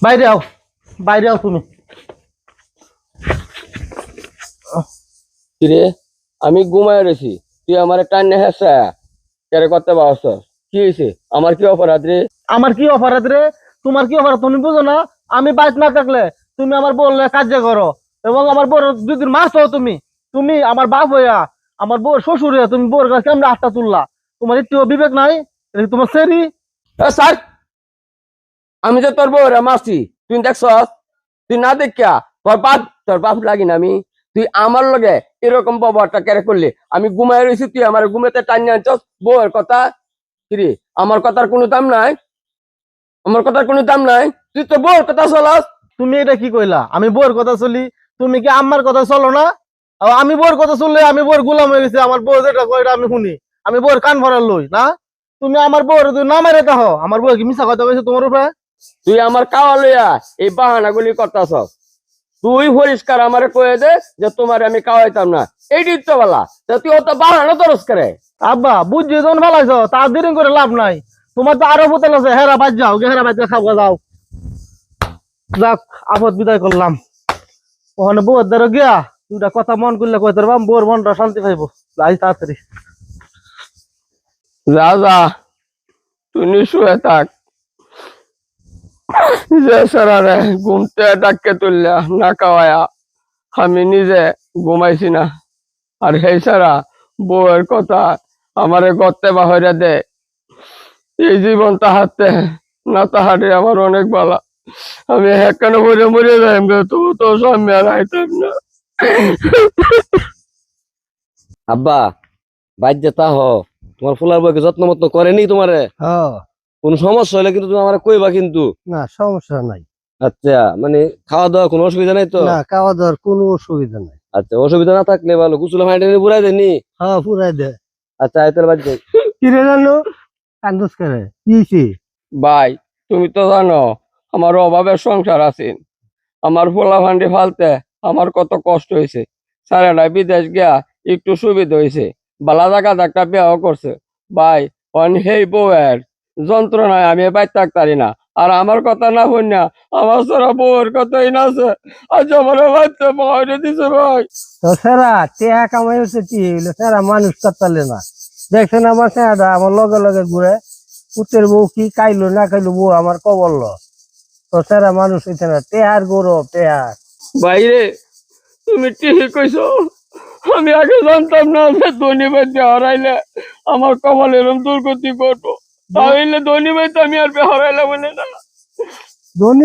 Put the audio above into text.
বাইরে আও, বাইরে আও তুমি। কিরে আমি ঘুমায় রয়েছি, তুই আমার টান হেসা কেরে করতে পারছ? কি হয়েছে? আমার কি অপরাধ রে? আমার কি অপরাধ রে? তোমার কি অপরাধ তুমি বুঝো না? আমি বাইক না থাকলে তুমি আমার বললে কার্য করো, এবং আমার বউর দুদিন মারছো তুমি। তুমি আমার বাপ হইয়া, আমার বউর শ্বশুর হইয়া তুমি বউর কাছে কেমন আটটা তুললা? তোমার একটু বিবেক নাই? এটা কি তোমার সেরি? স্যার, আমি যে তোর বউরা মারছি, তুই দেখছ? তুই না দেখিয়া তোর বাপ লাগি না আমি? তুই আমার লগে এরকম ব্যবহারটা কেন করলি? আমি ঘুমায় রয়েছি, তুই আমার ঘুমেতে টানিয়ে আনছস বউয়ের কথা। কিরে, আমার কথার কোনো দাম নাই? আমার কথার কোনো দাম নাই? তুই তো বউর কথা চলাস। তুমি এটা কি কইলা? আমি বউর কথা চলি? তুমি কি আম্মার কথা চলো না? আর আমি বউর কথা শুনলে আমি বউর গোলাম হয়ে গেছি। আমার বউ যেটা কয় এটা আমি শুনি। আমি বউর কান ভরা লই না? তুমি আমার বউর তুমি না মেরে তাহ, আমার বউ কি মিশা কথা কইছে তোমার উপরে? তুই আমার কাওয়া লইয়া এই বাহানাগুলি করতাছস। তুই পরিষ্কার আমারে কয়ে দে যে তোমার আমি কাওয়াইতাম না, এইটাই তো বলা। তুই অত বাহানা তরস করে। আব্বা বুঝছি যখন ভালাইছ, তার দেরি করে লাভ নাই। তোমার তো আরো হোটেল আছে, হেরা বাজ যাও, হেরা বাজ খাবো যাও। যাক, আপদ বিদায় করলাম। ওখানে বউর দ্বারা গিয়া দুটা কথা মন করলে কইতে পারবাম, বউর মনটা শান্তি পাইবো। যাই তাড়াতাড়ি। যা যা, তুই শুয়ে থাক। যে সারারে ঘুমতে ডাককে তুললা না কাওয়ায়া আমি নিজে ঘুমাইছি না। আর সেই সারা বউয়ের কথা আমারে গর্তে বাহরে দে। এই জীবন তাহাতে না তাহারে আমার অনেক ভালো। আমি একখানে মরে মরে যাই, তবু তো সামনে আর আইতাম না। আব্বা, বাইর যে তা হ, তোমার ফুলার বউকে যত্ন মত্ন করেনি তোমারে? হ্যাঁ, কোন সমস্যা হলে কিন্তু তুমি আমার কইবা কিন্তু। না সমস্যা নাই। আচ্ছা, মানে খাওয়া দাওয়া কোনো অসুবিধা নাই তো? না, খাওয়া দাওয়ার কোনো অসুবিধা নাই। আচ্ছা, অসুবিধা না থাকলে ভালো, গুসুলা ফাইটে পুরাই দেনি। হ্যাঁ, পুরাই দে। আচ্ছা, আইতেল বাদ যাই। কিরে জানো কান্দুস করে কি হইছে? ভাই, তুমি তো জানো আমার অভাবের সংসার আছে। আমার পোলা ভান্ডি ফালতে আমার কত কষ্ট হয়েছে। সারাটা বিদেশ গিয়া একটু সুবিধা হয়েছে, বালা জায়গা একটা বিয়াহ করছে। ভাই, অন সেই বউয়ের যন্ত্রণায় আমি বাইর থাকতারি না। আর আমার কথা না হই না, আমার সারা বউয়ের কথাই না আছে। আজ আমার বাচ্চা বহারে দিছে ভাই। তো সেরা টেহা কামাই হচ্ছে কি হইলো? সেরা মানুষ করতালে না। দেখছেন আমার সেরাটা আমার লগে লগে ঘুরে। পুতের বউ কি খাইলো না খাইলো বউ আমার কবলল। তো সেরা মানুষ হইছে না, টেহার গৌরব টেহার। বাইরে তুমি ঠিকই কইছো। আমি আগে জানতাম না যে ধনী বাচ্চা হারাইলে আমার কপাল এরম দুর্গতি করবো। তাহলে ধনী বাচ্চা আমি আর হারাইলাম মানে না। ধনী